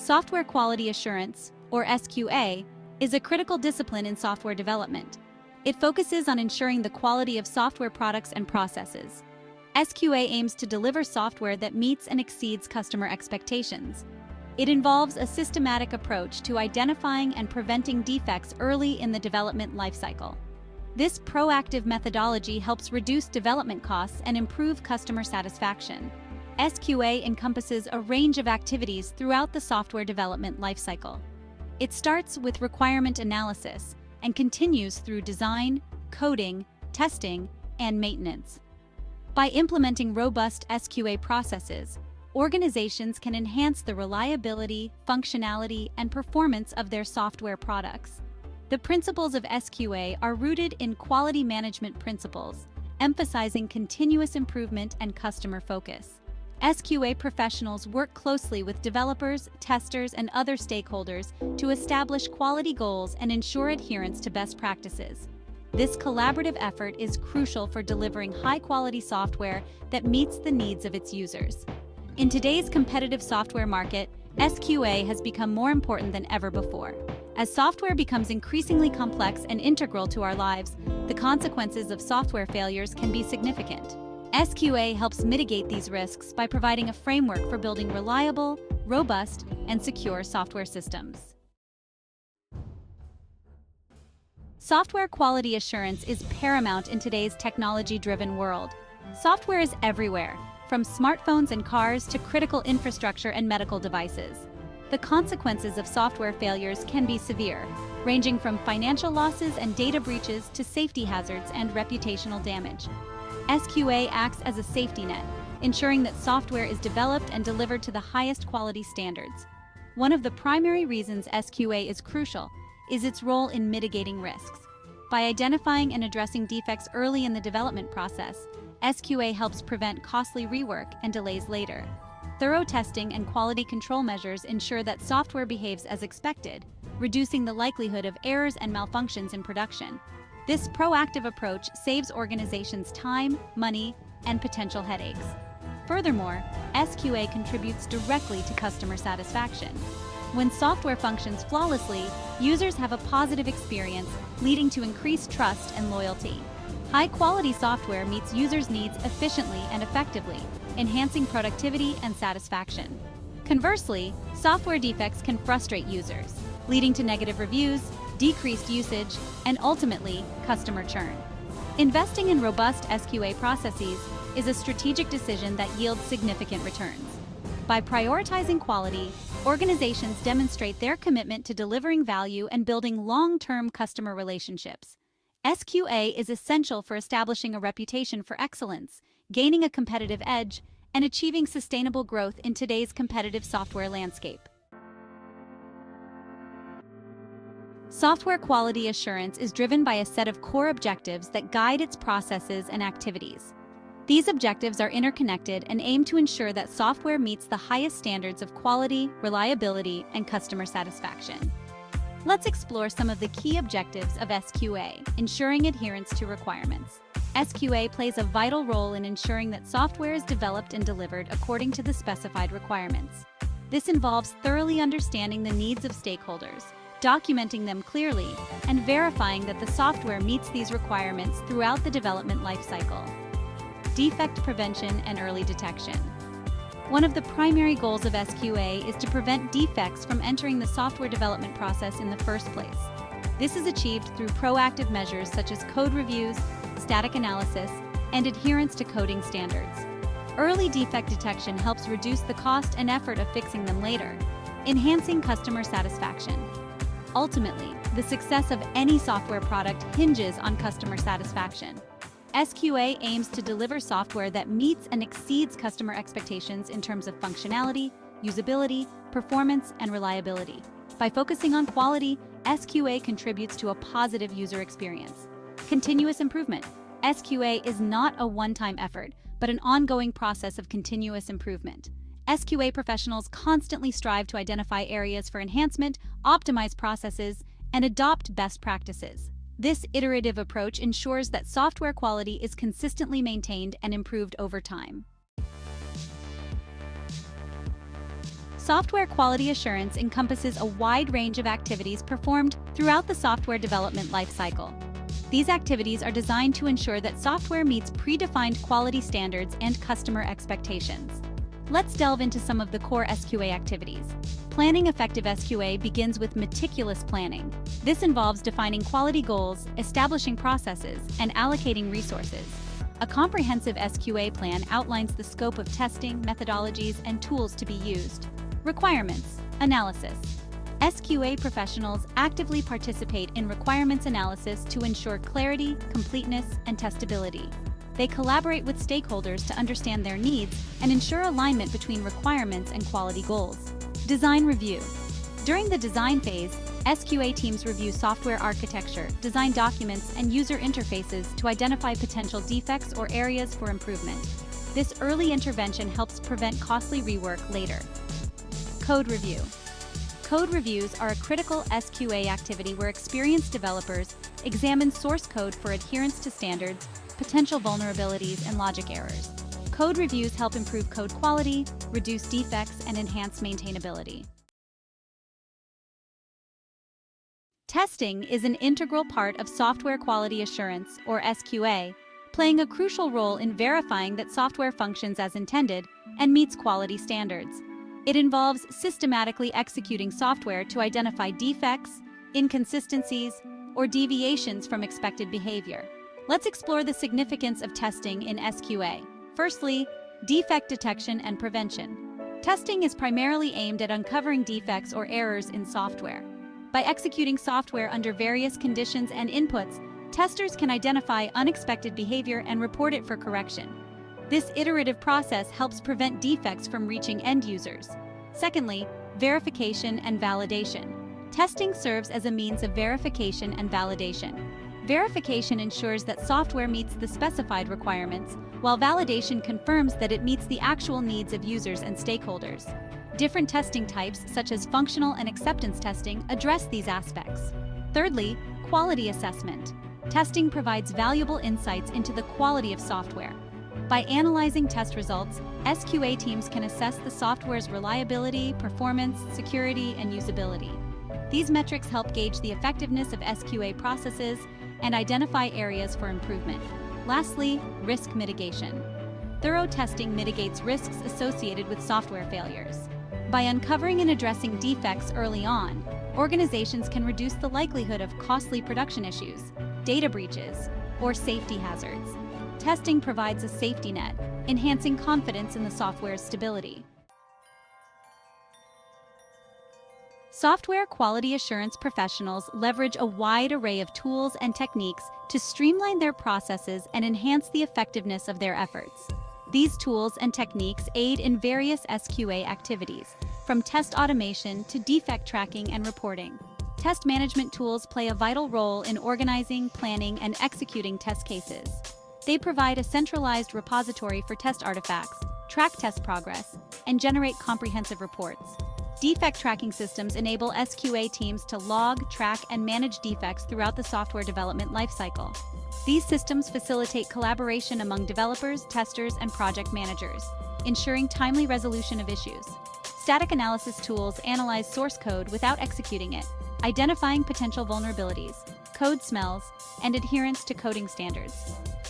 Software quality assurance, or SQA, is a critical discipline in software development. It focuses on ensuring the quality of software products and processes. SQA aims to deliver software that meets and exceeds customer expectations. It involves a systematic approach to identifying and preventing defects early in the development lifecycle. This proactive methodology helps reduce development costs and improve customer satisfaction. SQA encompasses a range of activities throughout the software development lifecycle. It starts with requirement analysis and continues through design, coding, testing, and maintenance. By implementing robust SQA processes, organizations can enhance the reliability, functionality, and performance of their software products. The principles of SQA are rooted in quality management principles, emphasizing continuous improvement and customer focus. SQA professionals work closely with developers, testers, and other stakeholders to establish quality goals and ensure adherence to best practices. This collaborative effort is crucial for delivering high-quality software that meets the needs of its users. In today's competitive software market, SQA has become more important than ever before. As software becomes increasingly complex and integral to our lives, the consequences of software failures can be significant. SQA helps mitigate these risks by providing a framework for building reliable, robust, and secure software systems. Software quality assurance is paramount in today's technology-driven world. Software is everywhere, from smartphones and cars to critical infrastructure and medical devices. The consequences of software failures can be severe, ranging from financial losses and data breaches to safety hazards and reputational damage. SQA acts as a safety net, ensuring that software is developed and delivered to the highest quality standards. One of the primary reasons SQA is crucial is its role in mitigating risks. By identifying and addressing defects early in the development process, SQA helps prevent costly rework and delays later. Thorough testing and quality control measures ensure that software behaves as expected, reducing the likelihood of errors and malfunctions in production. This proactive approach saves organizations time, money, and potential headaches. Furthermore, SQA contributes directly to customer satisfaction. When software functions flawlessly, users have a positive experience, leading to increased trust and loyalty. High-quality software meets users' needs efficiently and effectively, enhancing productivity and satisfaction. Conversely, software defects can frustrate users, leading to negative reviews, decreased usage, and ultimately, customer churn. Investing in robust SQA processes is a strategic decision that yields significant returns. By prioritizing quality, organizations demonstrate their commitment to delivering value and building long-term customer relationships. SQA is essential for establishing a reputation for excellence, gaining a competitive edge, and achieving sustainable growth in today's competitive software landscape. Software quality assurance is driven by a set of core objectives that guide its processes and activities. These objectives are interconnected and aim to ensure that software meets the highest standards of quality, reliability, and customer satisfaction. Let's explore some of the key objectives of SQA, ensuring adherence to requirements. SQA plays a vital role in ensuring that software is developed and delivered according to the specified requirements. This involves thoroughly understanding the needs of stakeholders, documenting them clearly, and verifying that the software meets these requirements throughout the development lifecycle. Defect prevention and early detection. One of the primary goals of SQA is to prevent defects from entering the software development process in the first place. This is achieved through proactive measures such as code reviews, static analysis, and adherence to coding standards. Early defect detection helps reduce the cost and effort of fixing them later, enhancing customer satisfaction. Ultimately, the success of any software product hinges on customer satisfaction. SQA aims to deliver software that meets and exceeds customer expectations in terms of functionality, usability, performance, and reliability. By focusing on quality, SQA contributes to a positive user experience. Continuous improvement. SQA is not a one-time effort, but an ongoing process of continuous improvement. SQA professionals constantly strive to identify areas for enhancement, optimize processes, and adopt best practices. This iterative approach ensures that software quality is consistently maintained and improved over time. Software quality assurance encompasses a wide range of activities performed throughout the software development lifecycle. These activities are designed to ensure that software meets predefined quality standards and customer expectations. Let's delve into some of the core SQA activities. Planning effective SQA begins with meticulous planning. This involves defining quality goals, establishing processes, and allocating resources. A comprehensive SQA plan outlines the scope of testing, methodologies, and tools to be used. Requirements analysis. SQA professionals actively participate in requirements analysis to ensure clarity, completeness, and testability. They collaborate with stakeholders to understand their needs and ensure alignment between requirements and quality goals. Design review. During the design phase, SQA teams review software architecture, design documents, and user interfaces to identify potential defects or areas for improvement. This early intervention helps prevent costly rework later. Code review. Code reviews are a critical SQA activity where experienced developers examine source code for adherence to standards, potential vulnerabilities, and logic errors. Code reviews help improve code quality, reduce defects, and enhance maintainability. Testing is an integral part of software quality assurance, or SQA, playing a crucial role in verifying that software functions as intended and meets quality standards. It involves systematically executing software to identify defects, inconsistencies, or deviations from expected behavior. Let's explore the significance of testing in SQA. Firstly, defect detection and prevention. Testing is primarily aimed at uncovering defects or errors in software. By executing software under various conditions and inputs, testers can identify unexpected behavior and report it for correction. This iterative process helps prevent defects from reaching end users. Secondly, verification and validation. Testing serves as a means of verification and validation. Verification ensures that software meets the specified requirements, while validation confirms that it meets the actual needs of users and stakeholders. Different testing types, such as functional and acceptance testing, address these aspects. Thirdly, quality assessment. Testing provides valuable insights into the quality of software. By analyzing test results, SQA teams can assess the software's reliability, performance, security, and usability. These metrics help gauge the effectiveness of SQA processes and identify areas for improvement. Lastly, risk mitigation. Thorough testing mitigates risks associated with software failures. By uncovering and addressing defects early on, organizations can reduce the likelihood of costly production issues, data breaches, or safety hazards. Testing provides a safety net, enhancing confidence in the software's stability. Software quality assurance professionals leverage a wide array of tools and techniques to streamline their processes and enhance the effectiveness of their efforts. These tools and techniques aid in various SQA activities, from test automation to defect tracking and reporting. Test management tools play a vital role in organizing, planning, and executing test cases. They provide a centralized repository for test artifacts, track test progress, and generate comprehensive reports. Defect tracking systems enable SQA teams to log, track, and manage defects throughout the software development lifecycle. These systems facilitate collaboration among developers, testers, and project managers, ensuring timely resolution of issues. Static analysis tools analyze source code without executing it, identifying potential vulnerabilities, code smells, and adherence to coding standards.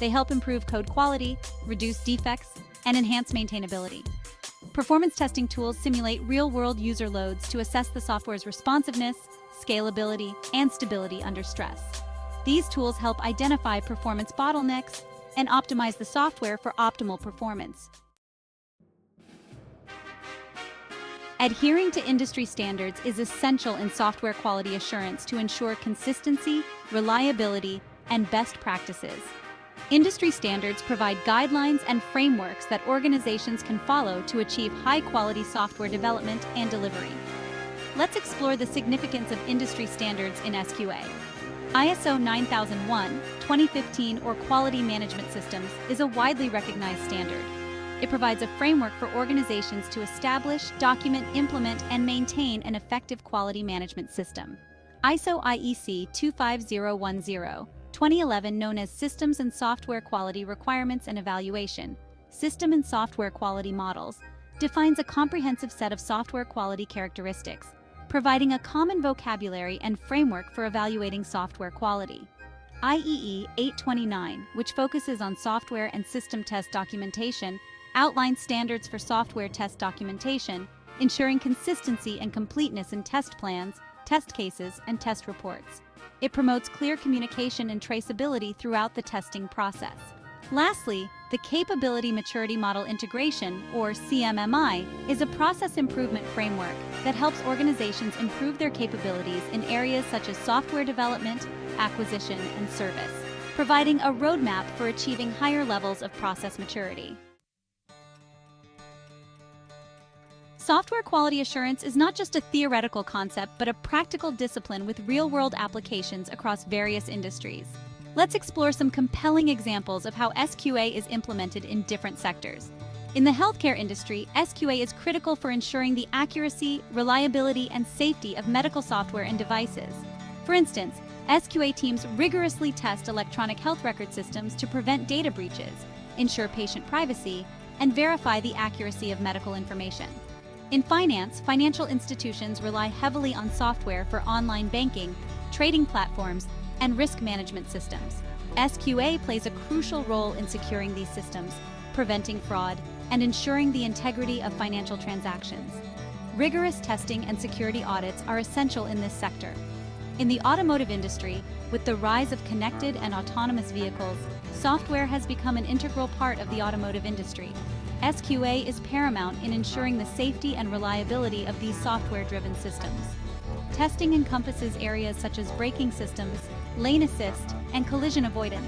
They help improve code quality, reduce defects, and enhance maintainability. Performance testing tools simulate real-world user loads to assess the software's responsiveness, scalability, and stability under stress. These tools help identify performance bottlenecks and optimize the software for optimal performance. Adhering to industry standards is essential in software quality assurance to ensure consistency, reliability, and best practices. Industry standards provide guidelines and frameworks that organizations can follow to achieve high-quality software development and delivery. Let's explore the significance of industry standards in SQA. ISO 9001:2015 or Quality Management Systems is a widely recognized standard. It provides a framework for organizations to establish, document, implement, and maintain an effective quality management system. ISO IEC 25010:2011, known as Systems and Software Quality Requirements and Evaluation, System and Software Quality Models, defines a comprehensive set of software quality characteristics, providing a common vocabulary and framework for evaluating software quality. IEE 829, which focuses on software and system test documentation, outlines standards for software test documentation, ensuring consistency and completeness in test plans, test cases, and test reports. It promotes clear communication and traceability throughout the testing process. Lastly, the Capability Maturity Model Integration, or CMMI, is a process improvement framework that helps organizations improve their capabilities in areas such as software development, acquisition, and service, providing a roadmap for achieving higher levels of process maturity. Software quality assurance is not just a theoretical concept, but a practical discipline with real-world applications across various industries. Let's explore some compelling examples of how SQA is implemented in different sectors. In the healthcare industry, SQA is critical for ensuring the accuracy, reliability, and safety of medical software and devices. For instance, SQA teams rigorously test electronic health record systems to prevent data breaches, ensure patient privacy, and verify the accuracy of medical information. In finance, financial institutions rely heavily on software for online banking, trading platforms, and risk management systems. SQA plays a crucial role in securing these systems, preventing fraud, and ensuring the integrity of financial transactions. Rigorous testing and security audits are essential in this sector. In the automotive industry, with the rise of connected and autonomous vehicles, software has become an integral part of the automotive industry. SQA is paramount in ensuring the safety and reliability of these software-driven systems. Testing encompasses areas such as braking systems, lane assist, and collision avoidance.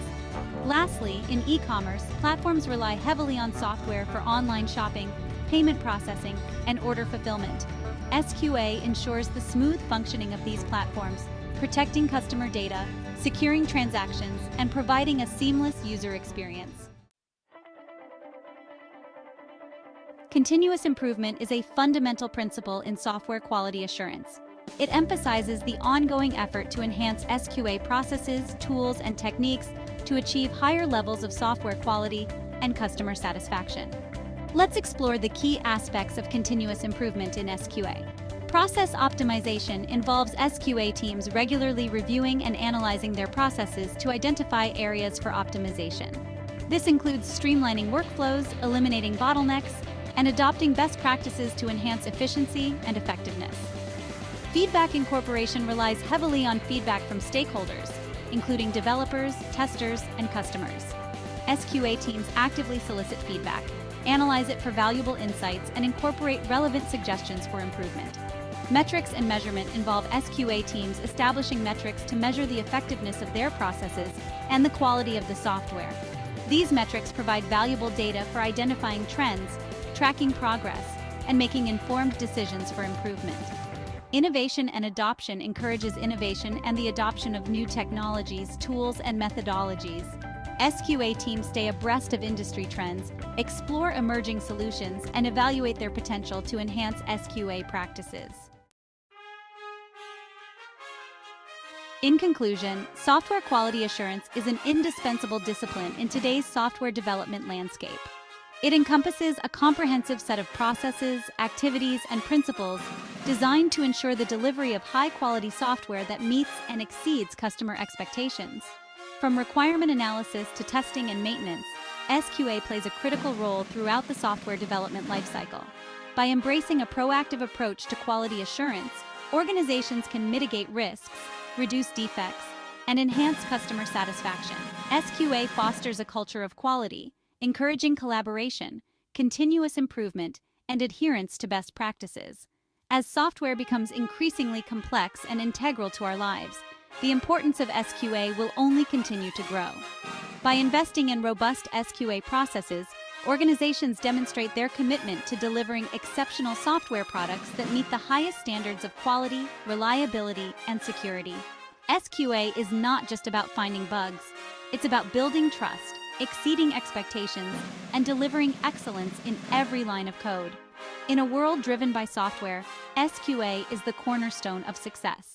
Lastly, in e-commerce, platforms rely heavily on software for online shopping, payment processing, and order fulfillment. SQA ensures the smooth functioning of these platforms, protecting customer data, securing transactions, and providing a seamless user experience. Continuous improvement is a fundamental principle in software quality assurance. It emphasizes the ongoing effort to enhance SQA processes, tools, and techniques to achieve higher levels of software quality and customer satisfaction. Let's explore the key aspects of continuous improvement in SQA. Process optimization involves SQA teams regularly reviewing and analyzing their processes to identify areas for optimization. This includes streamlining workflows, eliminating bottlenecks, and adopting best practices to enhance efficiency and effectiveness. Feedback incorporation relies heavily on feedback from stakeholders, including developers, testers, and customers. SQA teams actively solicit feedback, analyze it for valuable insights, and incorporate relevant suggestions for improvement. Metrics and measurement involve SQA teams establishing metrics to measure the effectiveness of their processes and the quality of the software. These metrics provide valuable data for identifying trends, tracking progress, and making informed decisions for improvement. Innovation and adoption encourages innovation and the adoption of new technologies, tools, and methodologies. SQA teams stay abreast of industry trends, explore emerging solutions, and evaluate their potential to enhance SQA practices. In conclusion, software quality assurance is an indispensable discipline in today's software development landscape. It encompasses a comprehensive set of processes, activities, and principles designed to ensure the delivery of high-quality software that meets and exceeds customer expectations. From requirement analysis to testing and maintenance, SQA plays a critical role throughout the software development lifecycle. By embracing a proactive approach to quality assurance, organizations can mitigate risks, reduce defects, and enhance customer satisfaction. SQA fosters a culture of quality, encouraging collaboration, continuous improvement, and adherence to best practices. As software becomes increasingly complex and integral to our lives, the importance of SQA will only continue to grow. By investing in robust SQA processes, organizations demonstrate their commitment to delivering exceptional software products that meet the highest standards of quality, reliability, and security. SQA is not just about finding bugs. It's about building trust, exceeding expectations, and delivering excellence in every line of code. In a world driven by software, SQA is the cornerstone of success.